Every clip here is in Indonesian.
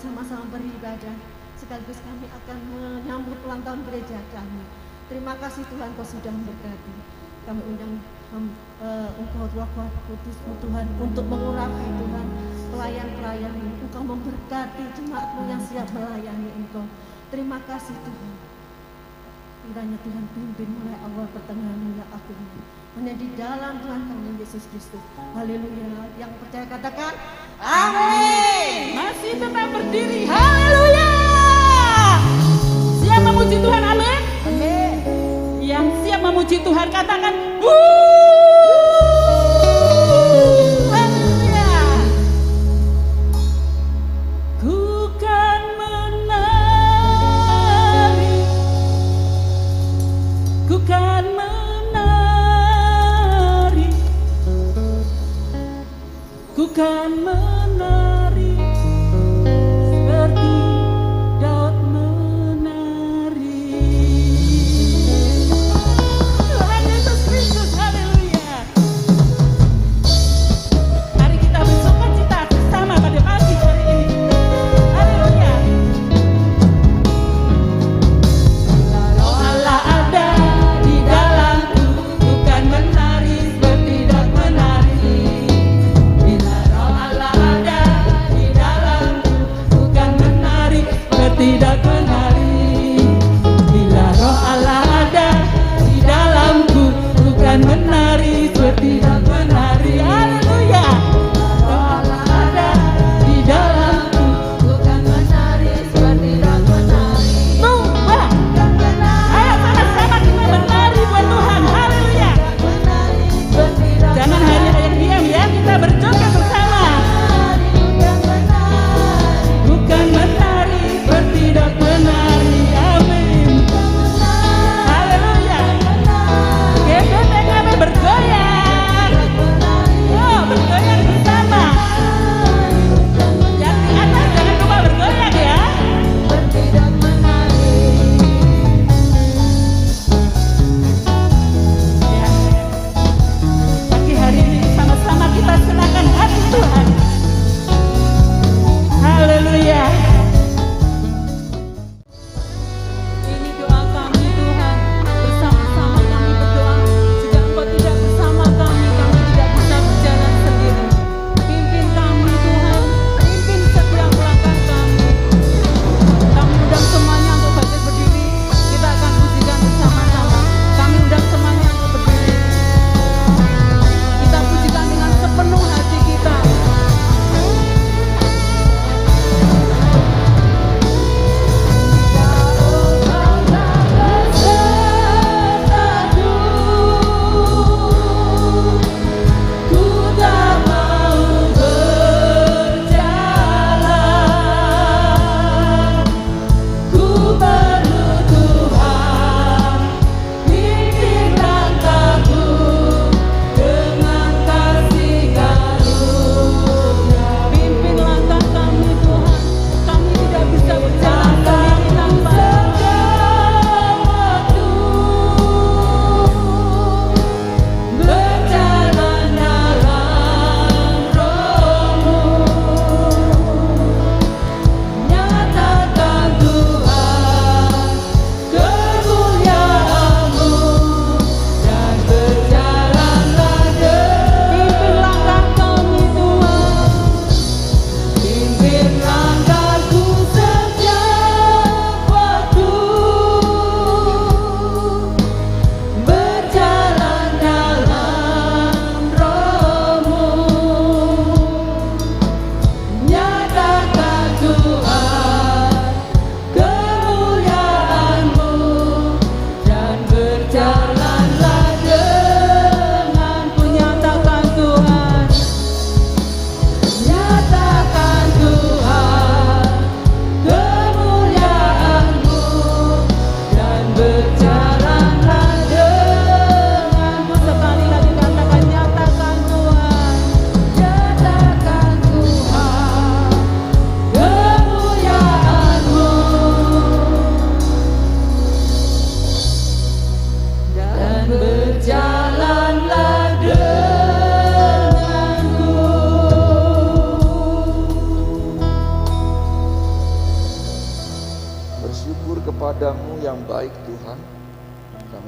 bersama-sama beribadah, sekaligus kami akan menyambut ulang tahun gereja kami. Terima kasih Tuhan, Kau sudah memberkati. Kami undang Engkau Roh Kudus-Mu Tuhan untuk mengurapi Tuhan pelayan-pelayan, Engkau memberkati jemaat-Mu yang siap melayani Engkau. Terima kasih Tuhan. Kiranya Tuhan pimpin mulai awal pertengahan hingga akhirnya. Hanya di dalam Tuhan kami Yesus Kristus. Haleluya. Yang percaya katakan amin. Masih tetap berdiri. Haleluya. Siap memuji Tuhan, amin. Amin. Yang siap memuji Tuhan katakan haleluya. Ku kan menari, ku kan menari, ku kan menari seperti Daud menari. Tuhan Yesus Kristus, haleluya.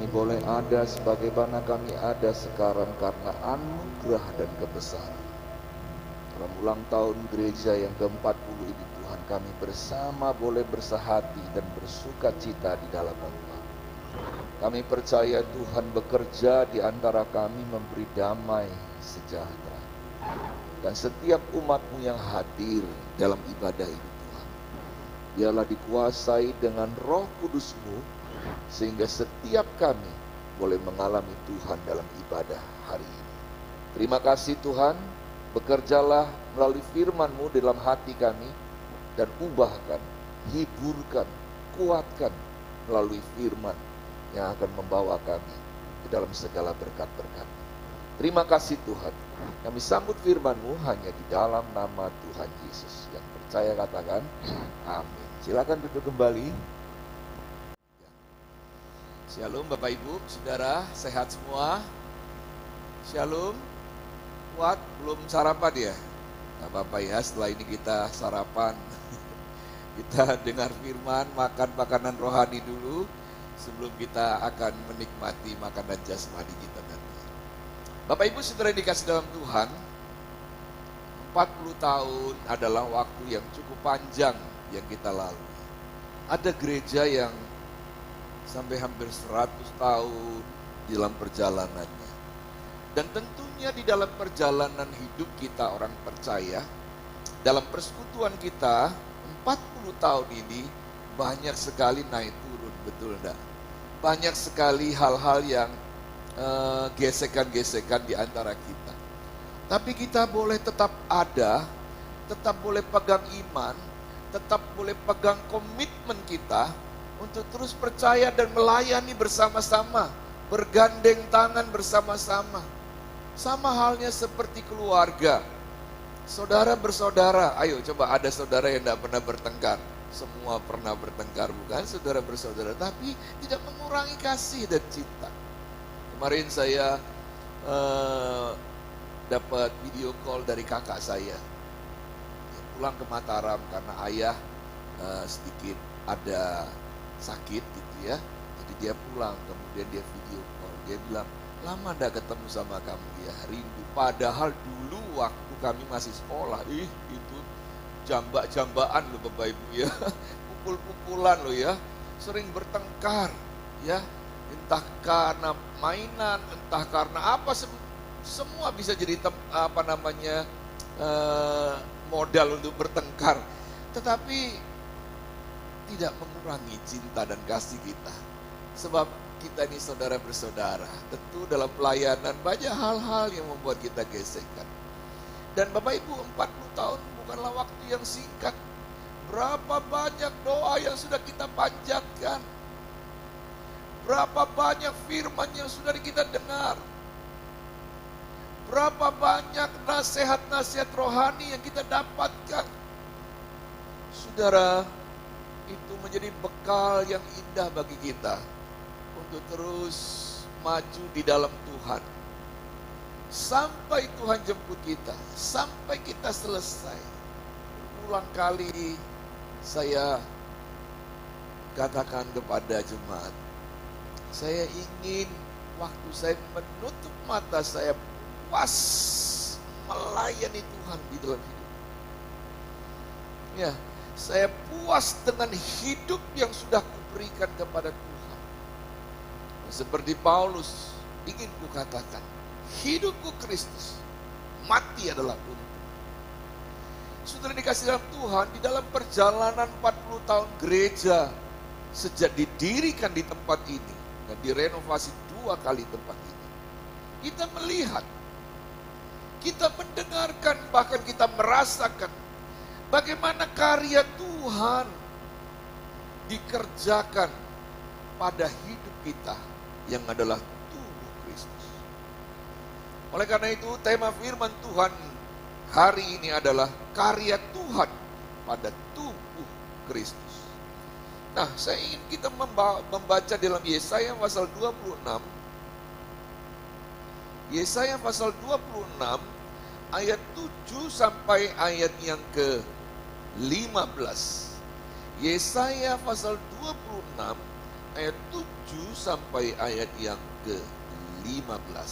boleh ada sebagaimana kami ada sekarang karena anugerah dan kebesaran. Dalam ulang tahun gereja yang ke-40 ini Tuhan, kami bersama boleh bersehati dan bersuka cita di dalam Engkau. Kami percaya Tuhan bekerja di antara kami memberi damai sejahtera. Dan setiap umat-Mu yang hadir dalam ibadah ini Tuhan, biarlah dikuasai dengan Roh Kudus-Mu, sehingga setiap kami boleh mengalami Tuhan dalam ibadah hari ini. Terima kasih Tuhan, bekerjalah melalui firman-Mu dalam hati kami, dan ubahkan, hiburkan, kuatkan melalui firman yang akan membawa kami ke dalam segala berkat-berkat. Terima kasih Tuhan, kami sambut firman-Mu hanya di dalam nama Tuhan Yesus. Yang percaya katakan, amin. Silakan duduk kembali. Shalom Bapak Ibu, Saudara, sehat semua? Shalom. Kuat, belum sarapan ya? Gak apa-apa ya, setelah ini kita sarapan. Kita dengar firman, makan makanan rohani dulu, sebelum kita akan menikmati makanan jasmani kita nanti. Bapak Ibu Saudara yang dikasih dalam Tuhan, 40 tahun adalah waktu yang cukup panjang yang kita lalui. Ada gereja yang sampai hampir 100 tahun dalam perjalanannya. Dan tentunya di dalam perjalanan hidup kita orang percaya, dalam persekutuan kita 40 tahun ini banyak sekali naik turun, betul enggak? Banyak sekali hal-hal yang gesekan-gesekan di antara kita. Tapi kita boleh tetap ada, tetap boleh pegang iman, tetap boleh pegang komitmen kita untuk terus percaya dan melayani bersama-sama, bergandeng tangan bersama-sama. Sama halnya seperti keluarga, saudara bersaudara. Ayo coba, ada saudara yang tidak pernah bertengkar. Semua pernah bertengkar, bukan? Saudara bersaudara, tapi tidak mengurangi kasih dan cinta. Kemarin saya dapat video call dari kakak saya. Dia pulang ke Mataram karena ayah sedikit ada sakit gitu ya. Jadi dia pulang, kemudian dia video call. Dia bilang, lama enggak ketemu sama kamu ya, rindu. Padahal dulu waktu kami masih sekolah, itu jambak-jambaan loh Bapak Ibu ya. Pukul-pukulan loh ya. Sering bertengkar ya. Entah karena mainan, entah karena apa, semua bisa jadi modal untuk bertengkar. Tetapi tidak mengurangi cinta dan kasih kita. Sebab kita ini saudara bersaudara. Tentu dalam pelayanan banyak hal-hal yang membuat kita gesekan. Dan Bapak Ibu, 40 tahun bukanlah waktu yang singkat. Berapa banyak doa yang sudah kita panjatkan. Berapa banyak firman yang sudah kita dengar. Berapa banyak nasihat-nasihat rohani yang kita dapatkan. Saudara, itu menjadi bekal yang indah bagi kita untuk terus maju di dalam Tuhan. Sampai Tuhan jemput kita, sampai kita selesai. Berulang kali saya katakan kepada jemaat, saya ingin waktu saya menutup mata saya puas melayani Tuhan di dalam hidup. Ya, saya puas dengan hidup yang sudah kuberikan kepada Tuhan. Seperti Paulus ingin kukatakan, hidupku Kristus, mati adalah untung. Saudara dikasih dalam Tuhan, di dalam perjalanan 40 tahun gereja, sejak didirikan di tempat ini, dan direnovasi 2 kali tempat ini, kita melihat, kita mendengarkan, bahkan kita merasakan bagaimana karya Tuhan dikerjakan pada hidup kita yang adalah tubuh Kristus. Oleh karena itu, tema firman Tuhan hari ini adalah karya Tuhan pada tubuh Kristus. Nah, saya ingin kita membaca dalam Yesaya pasal 26. Yesaya pasal 26 ayat 7 sampai ayat yang ke-15. Yesaya pasal 26 ayat 7 sampai ayat yang ke-15.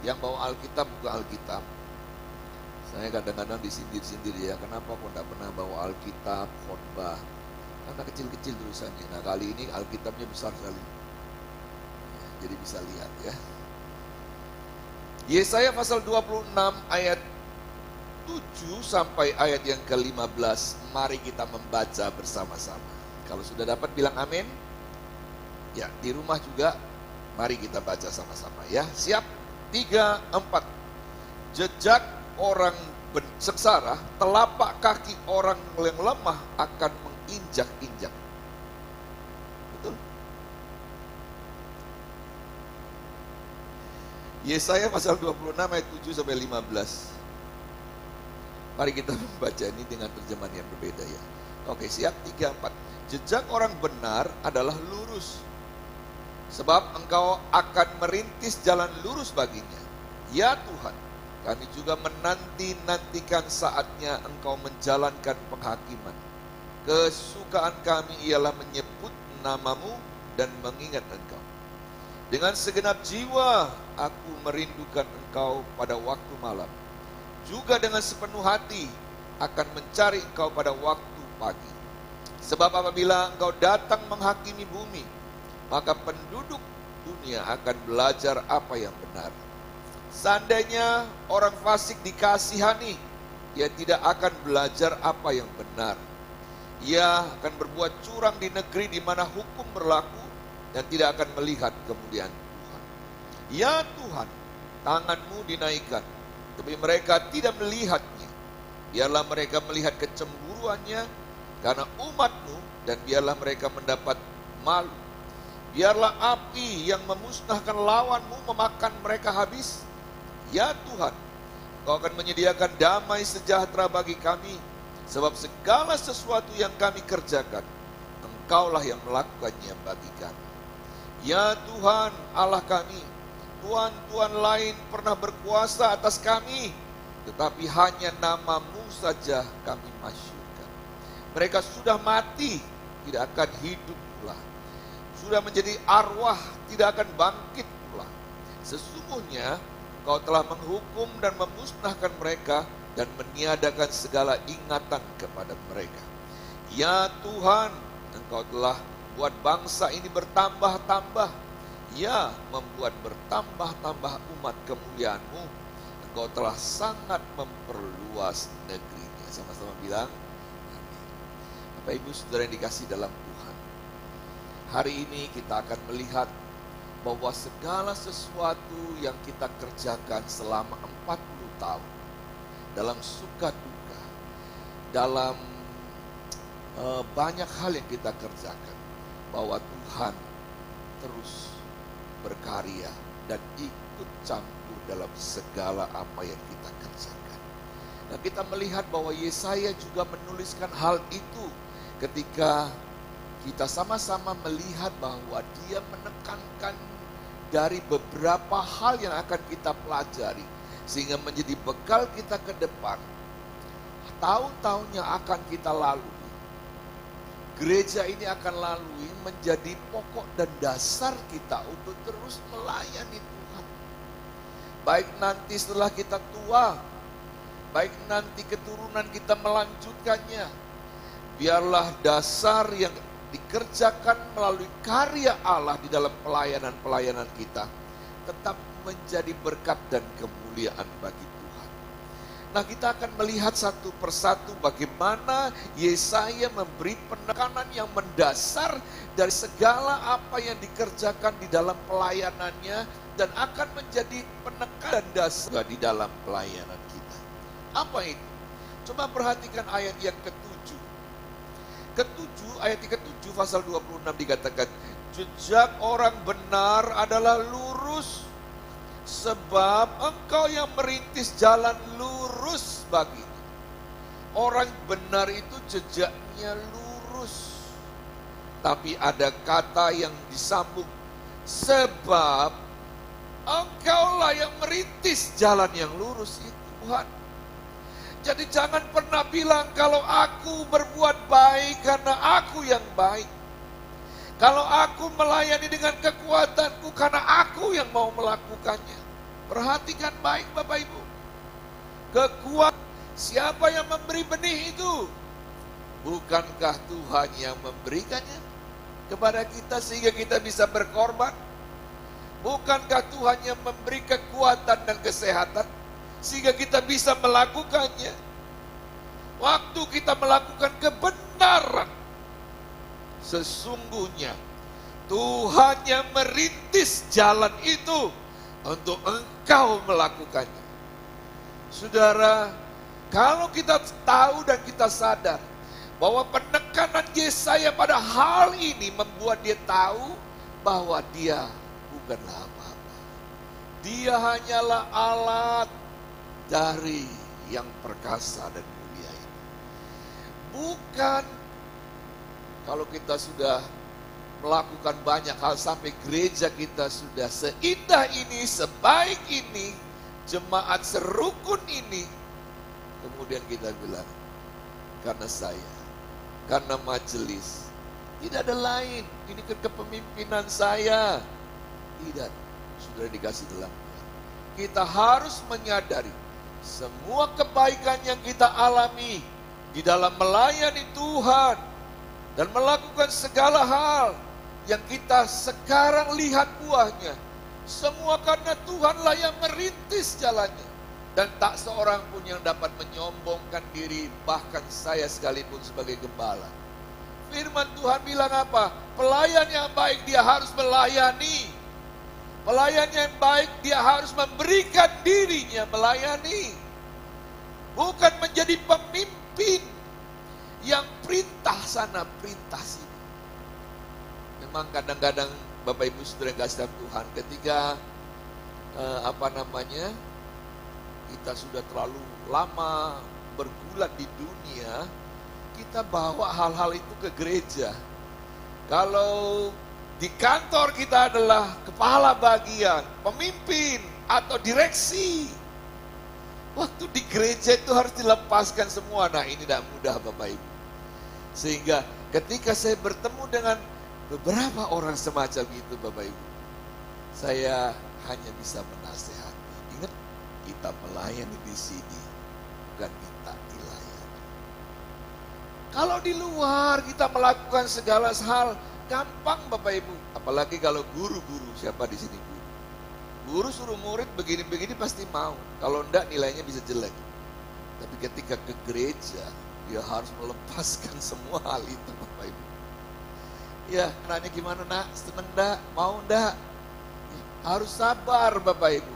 Yang bawa Alkitab buka Alkitab. Saya kadang-kadang disindir-sindir ya, kenapa kok tidak pernah bawa Alkitab, khotbah? Karena kecil-kecil tulisannya. Nah kali ini Alkitabnya besar sekali. Jadi bisa lihat ya. Yesaya pasal 26 ayat 7 sampai ayat yang ke-15. Mari kita membaca bersama-sama. Kalau sudah dapat bilang amin. Ya, di rumah juga mari kita baca sama-sama ya. Siap? 3, 4. Jejak orang sengsara, telapak kaki orang yang lemah akan menginjak-injak. Betul? Yesaya pasal 26 ayat 7 sampai 15. Mari kita membaca ini dengan terjemahan yang berbeda ya. Oke, siap 3, 4. Jejak orang benar adalah lurus, sebab engkau akan merintis jalan lurus baginya. Ya Tuhan, kami juga menanti-nantikan saatnya engkau menjalankan penghakiman. Kesukaan kami ialah menyebut namamu dan mengingat engkau. Dengan segenap jiwa aku merindukan engkau pada waktu malam. Juga dengan sepenuh hati akan mencari engkau pada waktu pagi. Sebab apabila engkau datang menghakimi bumi, maka penduduk dunia akan belajar apa yang benar. Seandainya orang fasik dikasihani, ia tidak akan belajar apa yang benar. Ia akan berbuat curang di negeri di mana hukum berlaku dan tidak akan melihat kemuliaan Tuhan. Ya Tuhan, tanganmu dinaikkan, tapi mereka tidak melihatnya. Biarlah mereka melihat kecemburuannya karena umatmu, dan biarlah mereka mendapat malu. Biarlah api yang memusnahkan lawanmu memakan mereka habis. Ya Tuhan, Engkau akan menyediakan damai sejahtera bagi kami, sebab segala sesuatu yang kami kerjakan, Engkaulah yang melakukannya bagi kami. Ya Tuhan Allah kami, tuan-tuan lain pernah berkuasa atas kami, tetapi hanya namamu saja kami masyhurkan. Mereka sudah mati, tidak akan hidup pula. Sudah menjadi arwah, tidak akan bangkit pula. Sesungguhnya Engkau telah menghukum dan memusnahkan mereka dan meniadakan segala ingatan kepada mereka. Ya Tuhan, Engkau telah buat bangsa ini bertambah-tambah. Ya, membuat bertambah-tambah umat kemuliaan-Mu. Engkau telah sangat memperluas negerinya. Sama-sama bilang, amin. Bapak Ibu Saudara yang dikasihi dalam Tuhan, hari ini kita akan melihat bahwa segala sesuatu yang kita kerjakan selama 40 tahun, dalam suka duka, dalam banyak hal yang kita kerjakan, bahwa Tuhan terus berkarya dan ikut campur dalam segala apa yang kita kerjakan. Nah, kita melihat bahwa Yesaya juga menuliskan hal itu ketika kita sama-sama melihat bahwa dia menekankan dari beberapa hal yang akan kita pelajari, sehingga menjadi bekal kita ke depan. Tahun-tahun yang akan kita lalui, gereja ini akan lalui, menjadi pokok dan dasar kita untuk terus melayani Tuhan. Baik nanti setelah kita tua, baik nanti keturunan kita melanjutkannya, biarlah dasar yang dikerjakan melalui karya Allah di dalam pelayanan-pelayanan kita tetap menjadi berkat dan kemuliaan bagi Tuhan. Nah, kita akan melihat satu persatu bagaimana Yesaya memberi penekanan yang mendasar dari segala apa yang dikerjakan di dalam pelayanannya dan akan menjadi penekanan dasar di dalam pelayanan kita. Apa itu? Coba perhatikan ayat yang ayat ke-7 pasal 26 dikatakan, jejak orang benar adalah lurus, sebab engkau yang merintis jalan lurus baginya. Orang benar itu jejaknya lurus. Tapi ada kata yang disambung, sebab engkaulah yang merintis jalan yang lurus itu, Tuhan. Jadi jangan pernah bilang kalau aku berbuat baik karena aku yang baik. Kalau aku melayani dengan kekuatanku karena aku yang mau melakukannya. Perhatikan baik Bapak Ibu. Kekuatan, siapa yang memberi benih itu? Bukankah Tuhan yang memberikannya kepada kita sehingga kita bisa berkorban? Bukankah Tuhan yang memberi kekuatan dan kesehatan sehingga kita bisa melakukannya? Waktu kita melakukan kebenaran, sesungguhnya Tuhan yang merintis jalan itu untuk engkau melakukannya. Saudara, kalau kita tahu dan kita sadar bahwa penekanan Yesaya pada hal ini membuat dia tahu bahwa dia bukanlah apa-apa. Dia hanyalah alat dari yang perkasa dan mulia ini. Bukan kalau kita sudah melakukan banyak hal sampai gereja kita sudah seindah ini, sebaik ini, jemaat serukun ini, kemudian kita bilang, karena saya, karena majelis, tidak ada lain, ini kan kepemimpinan saya. Tidak, sudah dikasih dalam Tuhan. Kita harus menyadari semua kebaikan yang kita alami di dalam melayani Tuhan dan melakukan segala hal yang kita sekarang lihat buahnya, semua karena Tuhanlah yang merintis jalannya. Dan tak seorang pun yang dapat menyombongkan diri, bahkan saya sekalipun sebagai gembala. Firman Tuhan bilang apa? Pelayan yang baik dia harus melayani. Pelayan yang baik dia harus memberikan dirinya melayani. Bukan menjadi pemimpin yang perintah sana, perintah sini. Memang kadang-kadang Bapak Ibu Saudara yang kasih Tuhan, ketika kita sudah terlalu lama bergulat di dunia, kita bawa hal-hal itu ke gereja. Kalau di kantor kita adalah kepala bagian, pemimpin atau direksi, waktu di gereja itu harus dilepaskan semua. Nah, ini tidak mudah Bapak Ibu. Sehingga ketika saya bertemu dengan beberapa orang semacam itu Bapak Ibu, saya hanya bisa menasehati. Ingat, kita melayani di sini, bukan minta dilayani. Kalau di luar kita melakukan segala hal, gampang Bapak Ibu. Apalagi kalau guru-guru, siapa di sini guru? Guru suruh murid begini-begini pasti mau. Kalau enggak nilainya bisa jelek. Tapi ketika ke gereja, dia harus melepaskan semua hal itu Bapak Ibu. Ya, nanya gimana nak? Seneng enggak? Mau enggak? Harus sabar Bapak Ibu.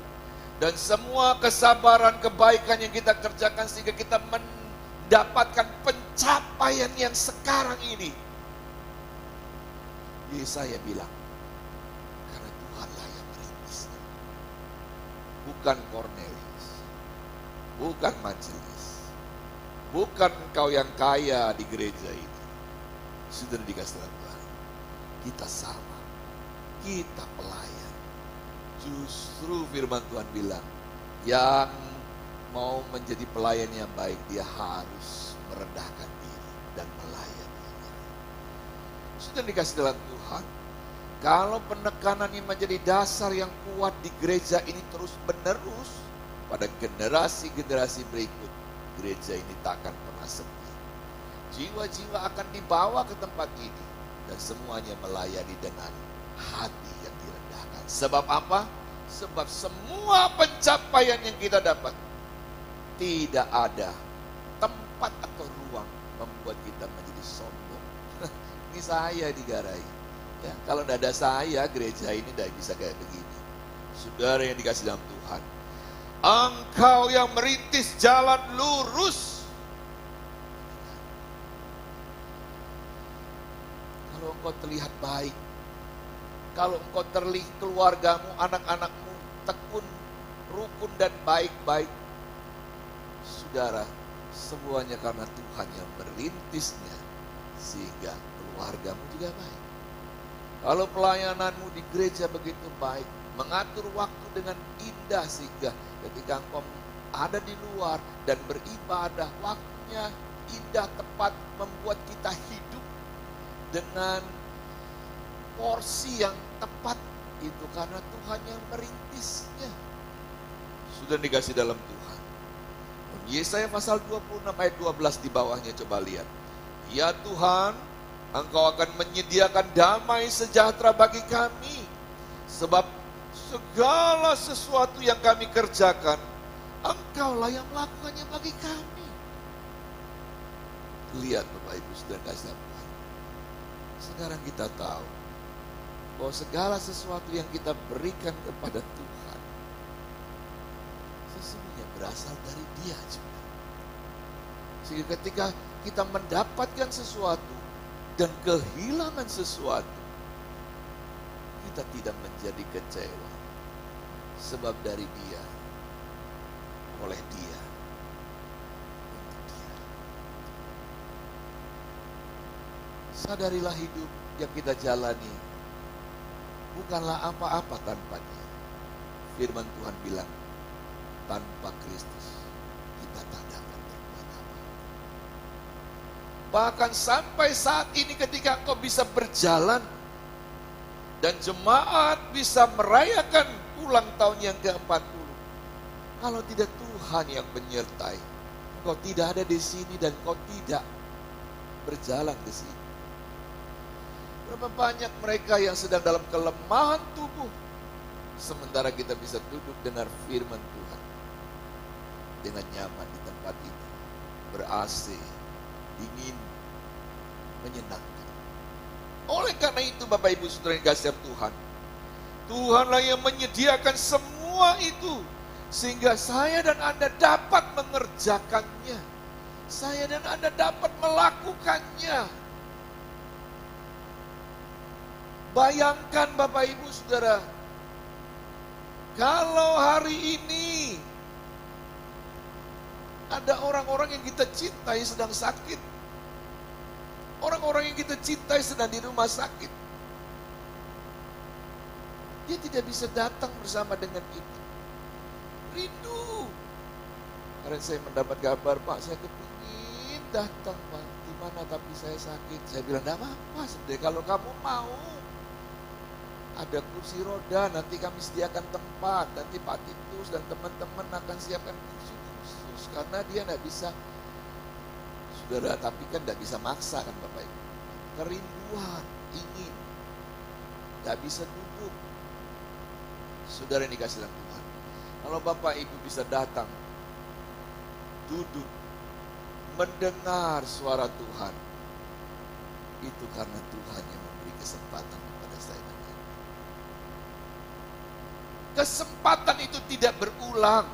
Dan semua kesabaran kebaikan yang kita kerjakan sehingga kita mendapatkan pencapaian yang sekarang ini. Yesaya bilang, karena Tuhanlah yang merintisnya. Bukan Cornelius, bukan majelis, bukan engkau yang kaya di gereja ini. Sudah dikasih Tuhan, kita sama, kita pelayan. Justru firman Tuhan bilang, yang mau menjadi pelayan yang baik, dia harus merendahkan diri dan melayani. Sudah dikasih dalam Tuhan, kalau penekanan ini menjadi dasar yang kuat di gereja ini terus menerus, pada generasi-generasi berikut, gereja ini tak akan pernah sepi. Jiwa-jiwa akan dibawa ke tempat ini, dan semuanya melayani dengan hati yang direndahkan. Sebab apa? Sebab semua pencapaian yang kita dapat, tidak ada tempat atau ruang membuat kita menjadi sombong. Ini saya digarai. Ya, kalau tidak ada saya, gereja ini tidak bisa kayak begini. Saudara yang dikasih dalam Tuhan, engkau yang merintis jalan lurus. Kalau engkau terlihat baik, kalau engkau terlihat keluargamu, anak-anakmu tekun, rukun dan baik-baik, saudara, semuanya karena Tuhan yang merintisnya, sehingga keluargamu juga baik. Kalau pelayananmu di gereja begitu baik, mengatur waktu dengan indah, sehingga ketika engkau ada di luar dan beribadah, waktunya indah, tepat, membuat kita hidup dengan porsi yang tepat. Itu karena Tuhan yang merintisnya. Sudah dikasih dalam Tuhan. Yesaya pasal 26 ayat 12 di bawahnya, coba lihat. Ya Tuhan, Engkau akan menyediakan damai sejahtera bagi kami, sebab segala sesuatu yang kami kerjakan, Engkaulah yang melakukannya bagi kami. Lihat Bapak Ibu Saudara kasih Tuhan. Sekarang kita tahu bahwa segala sesuatu yang kita berikan kepada Tuhan sesungguhnya berasal dari Dia juga. Sehingga ketika kita mendapatkan sesuatu dan kehilangan sesuatu, kita tidak menjadi kecewa. Sebab dari Dia, oleh Dia, untuk Dia. Sadarilah hidup yang kita jalani bukanlah apa-apa tanpa Dia. Firman Tuhan bilang, tanpa Kristus kita tak dapat berbuat apa. Bahkan sampai saat ini ketika engkau bisa berjalan dan jemaat bisa merayakan ulang tahun yang ke-40, kalau tidak Tuhan yang menyertai, engkau tidak ada di sini dan engkau tidak berjalan di sini. Berapa banyak mereka yang sedang dalam kelemahan tubuh, sementara kita bisa duduk dengar firman Tuhan dengan nyaman di tempat ini, ber-AC, dingin, menyenangkan. Oleh karena itu Bapak Ibu Saudara yang kasih Tuhan, Tuhanlah yang menyediakan semua itu, sehingga saya dan Anda dapat mengerjakannya, saya dan Anda dapat melakukannya. Bayangkan Bapak Ibu Saudara, kalau hari ini ada orang-orang yang kita cintai sedang sakit, orang-orang yang kita cintai sedang di rumah sakit, dia tidak bisa datang bersama dengan kita. Rindu. Karena saya mendapat kabar, Pak, saya kepingin datang, Pak. Di mana tapi saya sakit. Saya bilang, enggak apa-apa, sebenarnya kalau kamu mau, ada kursi roda, nanti kami sediakan tempat, nanti Pak Titus dan teman-teman akan siapkan kursi khusus, karena dia enggak bisa, saudara, tapi kan enggak bisa maksa kan Bapak Ibu. Kerinduan, ingin, enggak bisa duduk. Saudara yang dikasih dalam Tuhan, kalau Bapak Ibu bisa datang, duduk, mendengar suara Tuhan, itu karena Tuhan yang memberi kesempatan kepada saya dan Anda. Kesempatan itu tidak berulang.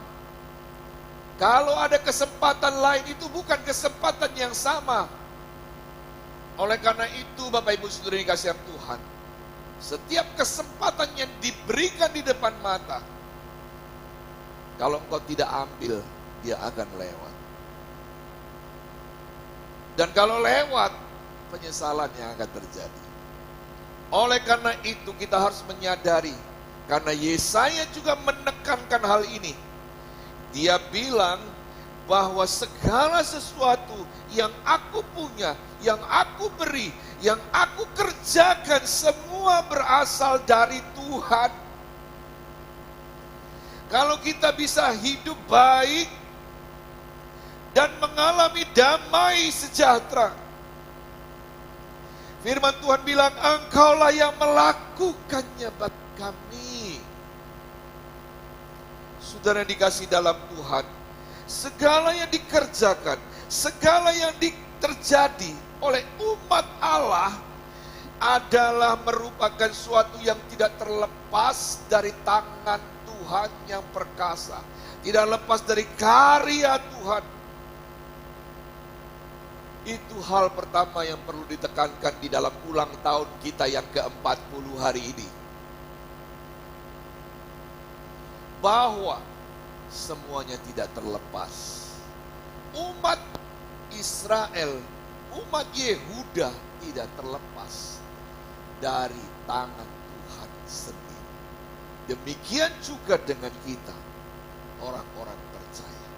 Kalau ada kesempatan lain, itu bukan kesempatan yang sama. Oleh karena itu Bapak Ibu Saudara yang dikasihi Tuhan, setiap kesempatan yang diberikan di depan mata, kalau engkau tidak ambil, dia akan lewat. Dan kalau lewat, penyesalan yang akan terjadi. Oleh karena itu kita harus menyadari, karena Yesaya juga menekankan hal ini. Dia bilang bahwa segala sesuatu yang aku punya, yang aku beri, yang aku kerjakan, semua berasal dari Tuhan. Kalau kita bisa hidup baik dan mengalami damai sejahtera, firman Tuhan bilang, Engkaulah yang melakukannya bagi kami. Saudara yang dikasih dalam Tuhan, segala yang dikerjakan, segala yang terjadi oleh umat Allah adalah merupakan suatu yang tidak terlepas dari tangan Tuhan yang perkasa, tidak lepas dari karya Tuhan. Itu hal pertama yang perlu ditekankan di dalam ulang tahun kita yang ke-40 hari ini. Bahwa semuanya tidak terlepas. Umat Israel, umat Yehuda tidak terlepas dari tangan Tuhan sendiri. Demikian juga dengan kita, orang-orang percaya.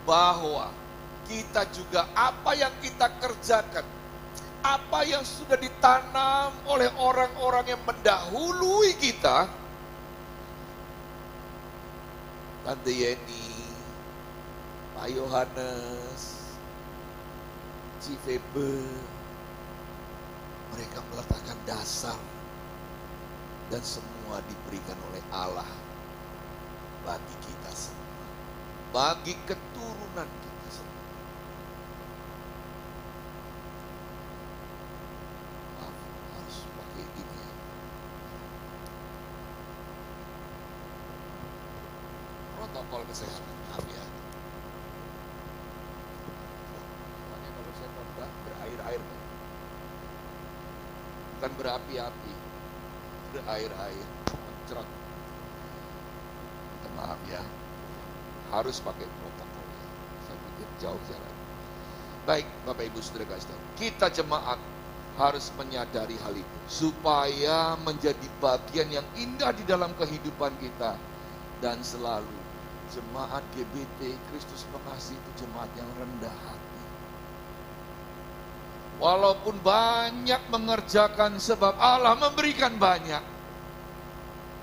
bahwa kita juga apa yang kita kerjakan, apa yang sudah ditanam oleh orang-orang yang mendahului kita, Tante Yeni, Pak Yohanes, Cifebe, mereka meletakkan dasar dan semua diberikan oleh Allah bagi kita semua, bagi keturunan kita semua. Maaf, harus pakai ini ya. Protokol kesehatan, maaf ya. Makanya kalau saya khotbah berair-air, bukan berapi-api, berair-air, mencerot. Maaf ya, harus pakai protokol. Saya pikir jauh jalan. Baik, Bapak Ibu Saudara kasih tahu, kita jemaat harus menyadari hal itu supaya menjadi bagian yang indah di dalam kehidupan kita. Dan selalu jemaat GBT Kristus Mengasihi itu jemaat yang rendah hati. Walaupun banyak mengerjakan sebab Allah memberikan banyak.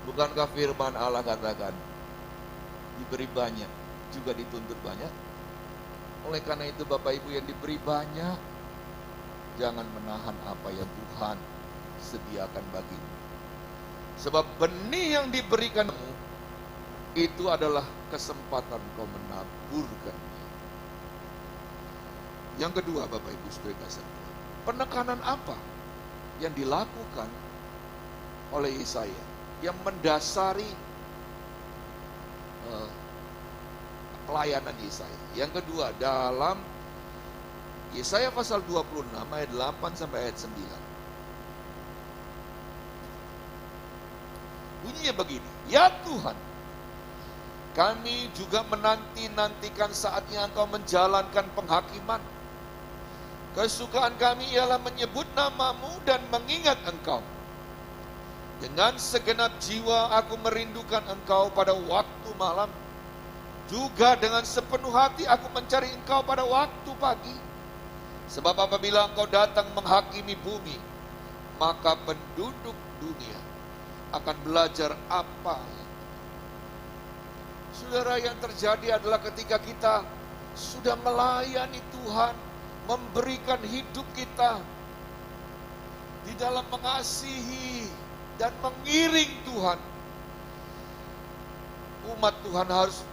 Bukankah firman Allah katakan, diberi banyak, juga dituntut banyak. Oleh karena itu Bapak Ibu yang diberi banyak, jangan menahan apa yang Tuhan sediakan bagimu. Sebab benih yang diberikanmu, itu adalah kesempatan kau menaburkannya. Yang kedua Bapak Ibu Saudara kasih, penekanan apa yang dilakukan oleh Yesaya yang mendasari pelayanan Yesaya. Yang kedua, dalam Yesaya pasal 26 ayat 8 sampai ayat 9. Bunyinya begini, ya Tuhan, kami juga menanti-nantikan saatnya Engkau menjalankan penghakiman. Kesukaan kami ialah menyebut namamu dan mengingat Engkau. Dengan segenap jiwa aku merindukan Engkau pada waktu malam. Juga dengan sepenuh hati aku mencari Engkau pada waktu pagi. Sebab apabila Engkau datang menghakimi bumi, maka penduduk dunia akan belajar apa. Saudara, yang terjadi adalah ketika kita sudah melayani Tuhan, memberikan hidup kita di dalam mengasihi dan mengiring Tuhan, umat Tuhan harus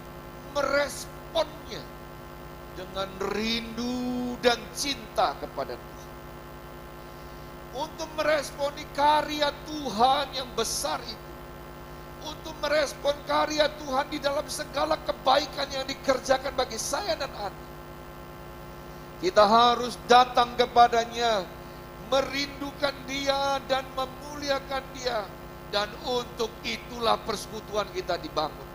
meresponnya dengan rindu dan cinta kepada Tuhan. Untuk meresponi karya Tuhan yang besar itu, untuk merespon karya Tuhan di dalam segala kebaikan yang dikerjakan bagi saya dan Anda, kita harus datang kepadanya, merindukan Dia dan memuliakan Dia. Dan untuk itulah persekutuan kita dibangun,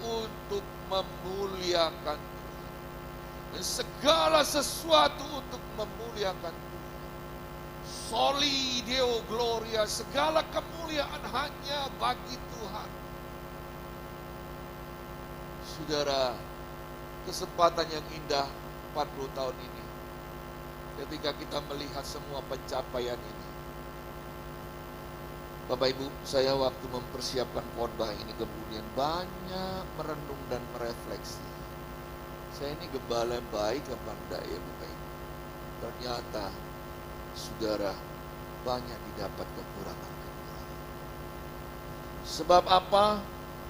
untuk memuliakan Tuhan. Dan segala sesuatu untuk memuliakan Tuhan. Soli Deo Gloria, segala kemuliaan hanya bagi Tuhan. Saudara, kesempatan yang indah 40 tahun ini, ketika kita melihat semua pencapaian ini. Bapak Ibu, saya waktu mempersiapkan khotbah ini kemudian banyak merenung dan merefleksi. Saya ini gembala yang baik apa enggak ya Bapak Ibu? Ternyata saudara, banyak didapat kekurangan-kekurangan. Sebab apa?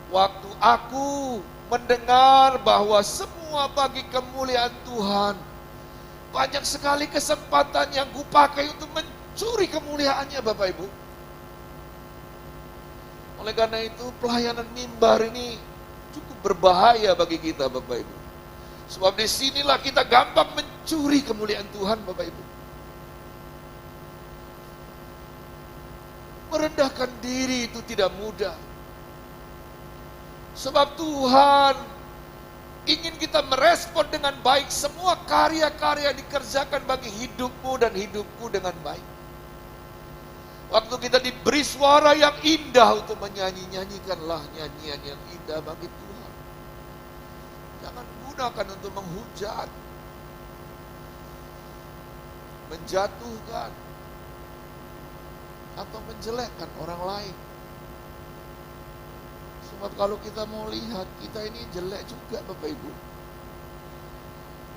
Waktu aku mendengar bahwa semua bagi kemuliaan Tuhan, banyak sekali kesempatan yang kupakai untuk mencuri kemuliaannya Bapak Ibu. Oleh karena itu pelayanan mimbar ini cukup berbahaya bagi kita Bapak Ibu. Sebab disinilah kita gampang mencuri kemuliaan Tuhan Bapak Ibu. Merendahkan diri itu tidak mudah. Sebab Tuhan ingin kita merespon dengan baik semua karya-karya dikerjakan bagi hidupmu dan hidupku dengan baik. Waktu kita diberi suara yang indah untuk menyanyi, nyanyikanlah nyanyian yang indah bagi Tuhan. Jangan gunakan untuk menghujat, menjatuhkan, atau menjelekkan orang lain. Sebab kalau kita mau lihat, kita ini jelek juga Bapak Ibu.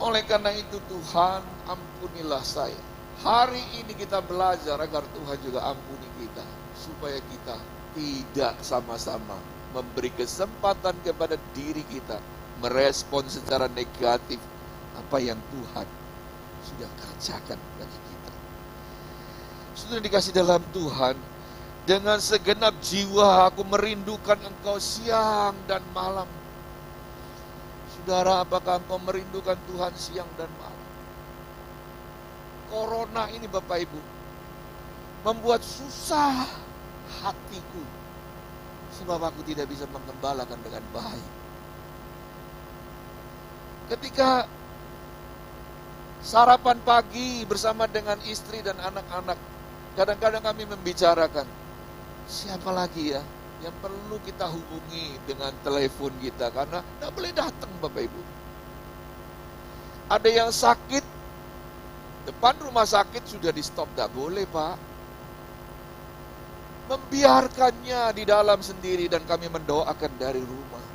Oleh karena itu Tuhan, ampunilah saya. Hari ini kita belajar agar Tuhan juga ampuni kita, supaya kita tidak sama-sama memberi kesempatan kepada diri kita merespon secara negatif apa yang Tuhan sudah kerjakan bagi kita. Sudah dikasih dalam Tuhan, dengan segenap jiwa aku merindukan Engkau siang dan malam. Saudara, apakah engkau merindukan Tuhan siang dan malam? Corona ini Bapak Ibu membuat susah hatiku, sebab aku tidak bisa mengembalakan dengan baik. Ketika sarapan pagi bersama dengan istri dan anak-anak, kadang-kadang kami membicarakan, siapa lagi ya yang perlu kita hubungi dengan telepon kita, karena tidak boleh datang Bapak Ibu. Ada yang sakit, depan rumah sakit sudah di stop, tidak boleh Pak. Membiarkannya di dalam sendiri dan kami mendoakan dari rumah.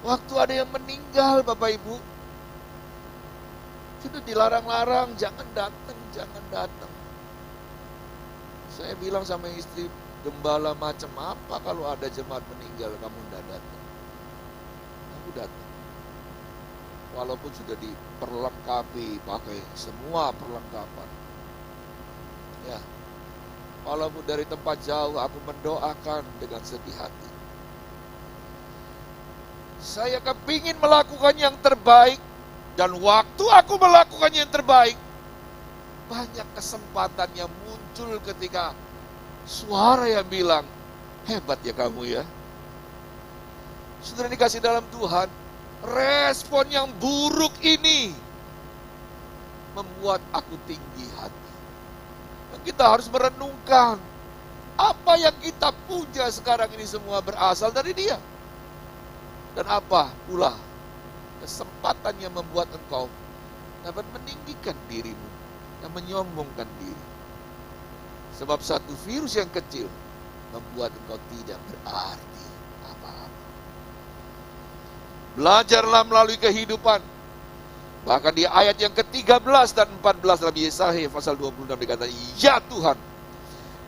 Waktu ada yang meninggal Bapak Ibu, sudah dilarang-larang, jangan datang, jangan datang. Saya bilang sama istri, gembala macam apa kalau ada jemaat meninggal kamu tidak datang? Aku datang. Walaupun sudah diperlengkapi, pakai semua perlengkapan. Ya, walaupun dari tempat jauh aku mendoakan dengan sedih hati. Saya kepingin melakukan yang terbaik, dan waktu aku melakukan yang terbaik, banyak kesempatan yang muncul ketika suara yang bilang, hebat ya kamu ya. Saudara dikasih dalam Tuhan, respon yang buruk ini membuat aku tinggi hati. Dan kita harus merenungkan, apa yang kita punya sekarang ini semua berasal dari Dia. Dan apa pula kesempatan yang membuat engkau dapat meninggikan dirimu dan menyombongkan diri. Sebab satu virus yang kecil membuat engkau tidak berarti apa-apa. Belajarlah melalui kehidupan. Bahkan di ayat yang ke-13 dan 14 dalam Yesaya pasal 26 dikatakan, ya Tuhan,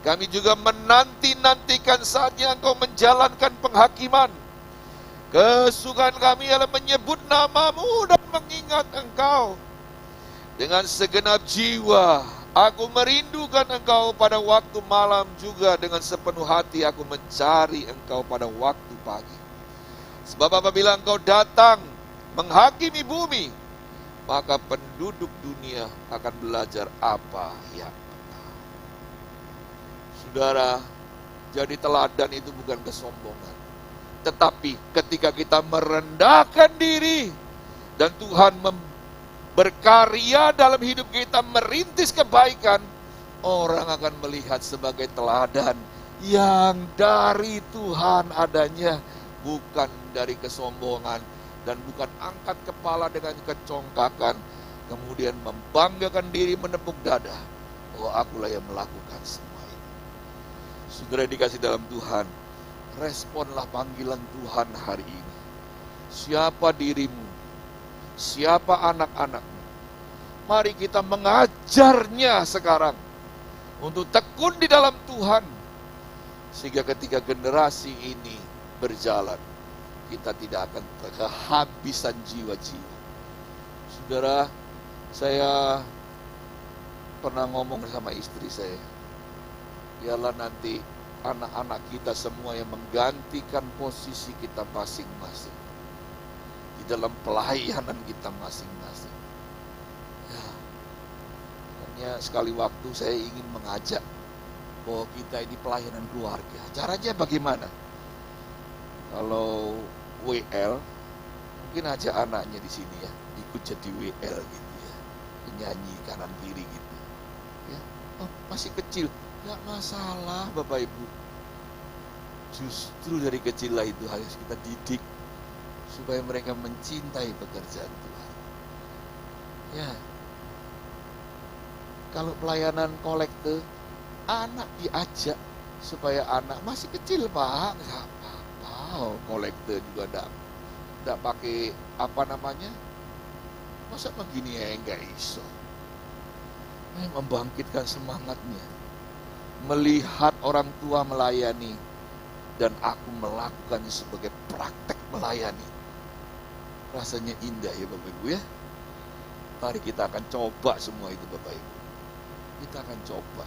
kami juga menanti-nantikan saatnya engkau menjalankan penghakiman. Kesukaan kami adalah menyebut namamu dan mengingat engkau. Dengan segenap jiwa, aku merindukan engkau pada waktu malam, juga dengan sepenuh hati aku mencari engkau pada waktu pagi. Sebab apabila engkau datang menghakimi bumi, maka penduduk dunia akan belajar apa yang benar. Saudara, jadi teladan itu bukan kesombongan. Tetapi ketika kita merendahkan diri, dan Tuhan berkarya dalam hidup kita, merintis kebaikan, orang akan melihat sebagai teladan yang dari Tuhan adanya, bukan dari kesombongan, dan bukan angkat kepala dengan kecongkakan, kemudian membanggakan diri, menepuk dada, oh akulah yang melakukan semua ini. Saudara dikasih dalam Tuhan, responlah panggilan Tuhan hari ini. Siapa dirimu? Siapa anak-anakmu? Mari kita mengajarnya sekarang untuk tekun di dalam Tuhan, sehingga ketika generasi ini berjalan, kita tidak akan kehabisan jiwa-jiwa. Saudara, saya pernah ngomong sama istri saya, biarlah nanti anak-anak kita semua yang menggantikan posisi kita masing-masing di dalam pelayanan kita masing-masing. Ya, hanya sekali waktu saya ingin mengajak bahwa kita ini pelayanan keluarga. Caranya bagaimana? Kalau WL, mungkin aja anaknya di sini ya, ikut jadi WL gitu ya, penyanyi kanan kiri gitu. Ya, oh, masih kecil, nggak masalah Bapak Ibu. Justru dari kecil lah itu harus kita didik supaya mereka mencintai pekerjaan Tuhan. Ya, kalau pelayanan kolekte, anak diajak supaya anak masih kecil, Pak, nggak apa-apa, kolekte juga nggak pakai apa namanya, masa begini ya nggak iso. Membangkitkan semangatnya, melihat orang tua melayani dan aku melakukannya sebagai praktek melayani, rasanya indah ya Bapak Ibu ya. Mari kita akan coba semua itu Bapak Ibu. Kita akan coba.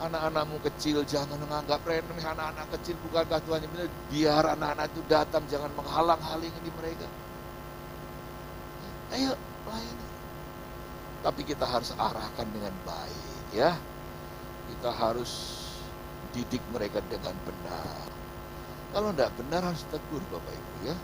Anak-anakmu kecil jangan menganggap remeh, anak-anak kecil bukankah Tuhan yang bilang biar anak-anak itu datang, jangan menghalang-halangi di mereka. Ayo layani. Tapi kita harus arahkan dengan baik ya. Kita harus didik mereka dengan benar. Kalau tidak benar harus tegur Bapak Ibu ya.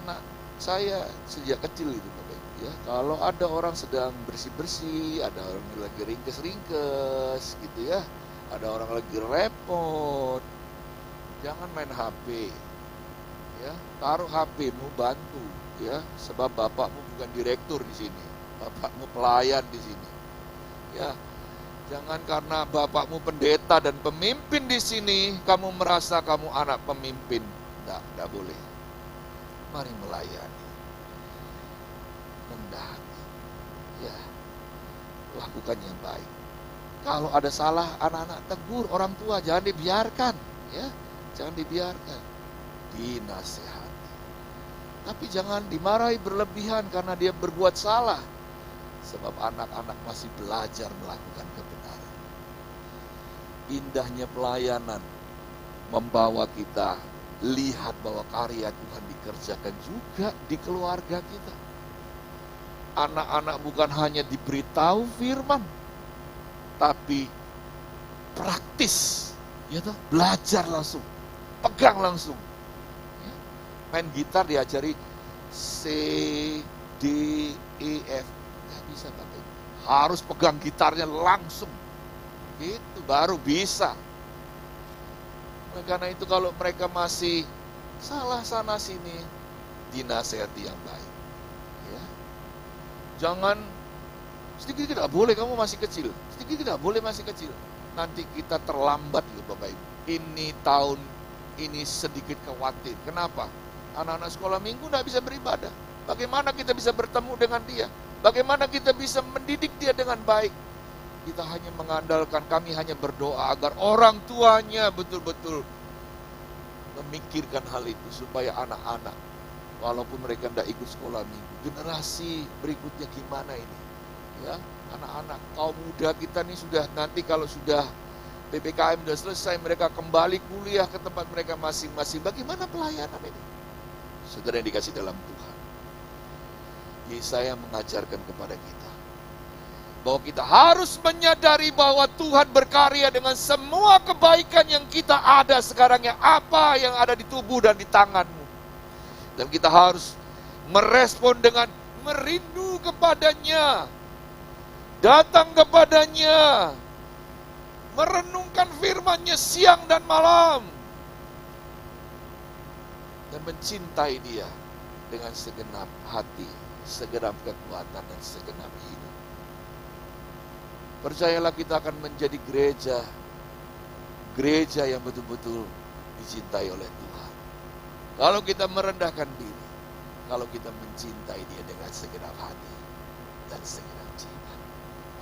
Anak saya sejak kecil itu Bapak Ibu ya, kalau ada orang sedang bersih-bersih, ada orang lagi ringkes-ringkes gitu ya, ada orang lagi repot, jangan main HP ya, taruh HP-mu, bantu ya, sebab bapakmu bukan direktur di sini, bapakmu pelayan di sini ya. Jangan karena bapakmu pendeta dan pemimpin di sini kamu merasa kamu anak pemimpin. Tidak boleh. Mari melayani, rendah hati, ya, lakukan yang baik. Kalau ada salah, anak-anak tegur orang tua, jangan dibiarkan, ya, jangan dibiarkan, dinasihati. Tapi jangan dimarahi berlebihan karena dia berbuat salah, sebab anak-anak masih belajar melakukan kebenaran. Indahnya pelayanan membawa kita lihat bahwa karya Tuhan dikerjakan juga di keluarga kita. Anak-anak bukan hanya diberitahu firman, tapi praktis, ya toh, belajar langsung, pegang langsung. Ya. Main gitar diajari C, D, E, F, nggak bisa Bapak. Harus pegang gitarnya langsung, itu baru bisa. Karena itu kalau mereka masih salah sana sini, dinasihati yang baik. Ya. Jangan sedikit tidak boleh, kamu masih kecil. Sedikit tidak boleh masih kecil. Nanti kita terlambat loh Bapak Ibu. Ini tahun ini sedikit khawatir. Kenapa? Anak-anak sekolah minggu tidak bisa beribadah. Bagaimana kita bisa bertemu dengan dia? Bagaimana kita bisa mendidik dia dengan baik? Kita hanya mengandalkan, kami hanya berdoa agar orang tuanya betul-betul memikirkan hal itu supaya anak-anak, walaupun mereka tidak ikut sekolah minggu, generasi berikutnya gimana ini? Ya, anak-anak kaum muda kita nih sudah nanti kalau sudah PPKM sudah selesai, mereka kembali kuliah ke tempat mereka masing-masing. Bagaimana pelayanan ini? Saudara yang dikasih dalam Tuhan, Yesaya mengajarkan kepada kita bahwa kita harus menyadari bahwa Tuhan berkarya dengan semua kebaikan yang kita ada sekarang, yang apa yang ada di tubuh dan di tanganmu. Dan kita harus merespon dengan merindu kepadanya, datang kepadanya, merenungkan firman-Nya siang dan malam, dan mencintai Dia dengan segenap hati, segenap kekuatan, dan segenap hidup. Percayalah, kita akan menjadi gereja yang betul-betul dicintai oleh Tuhan. Kalau kita merendahkan diri, kalau kita mencintai Dia dengan segenap hati dan segenap jiwa.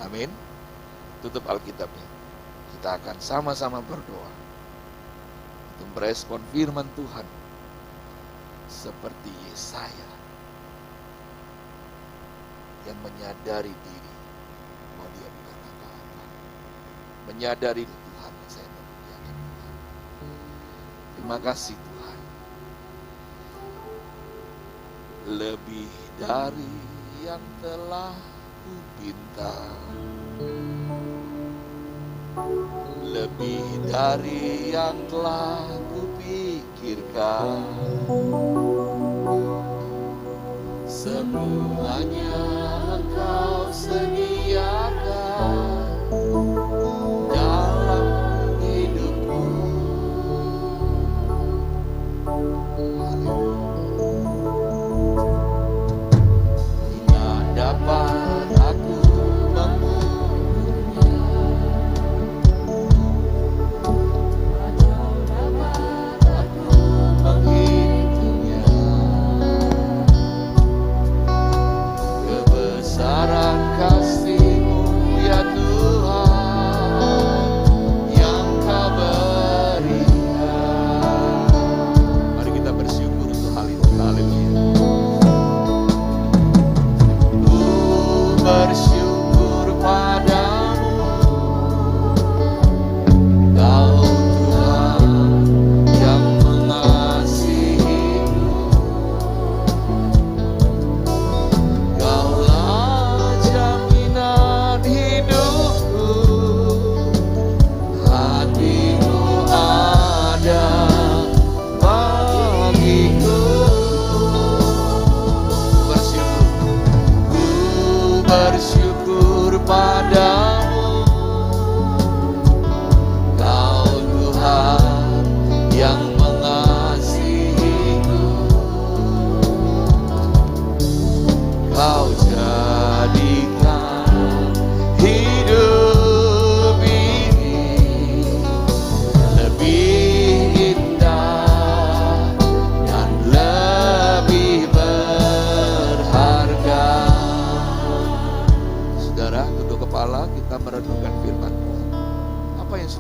Amin. Tutup Alkitabnya. Kita akan sama-sama berdoa untuk merespon firman Tuhan seperti Yesaya yang menyadari diri bahwa dia bukan apa-apa, menyadari Tuhan, saya memuliakan Tuhan. Terima kasih Tuhan. Lebih dari yang telah kupinta, lebih dari yang telah kupikirkan, semuanya Engkau sediakan dalam hidupku. Haleluya.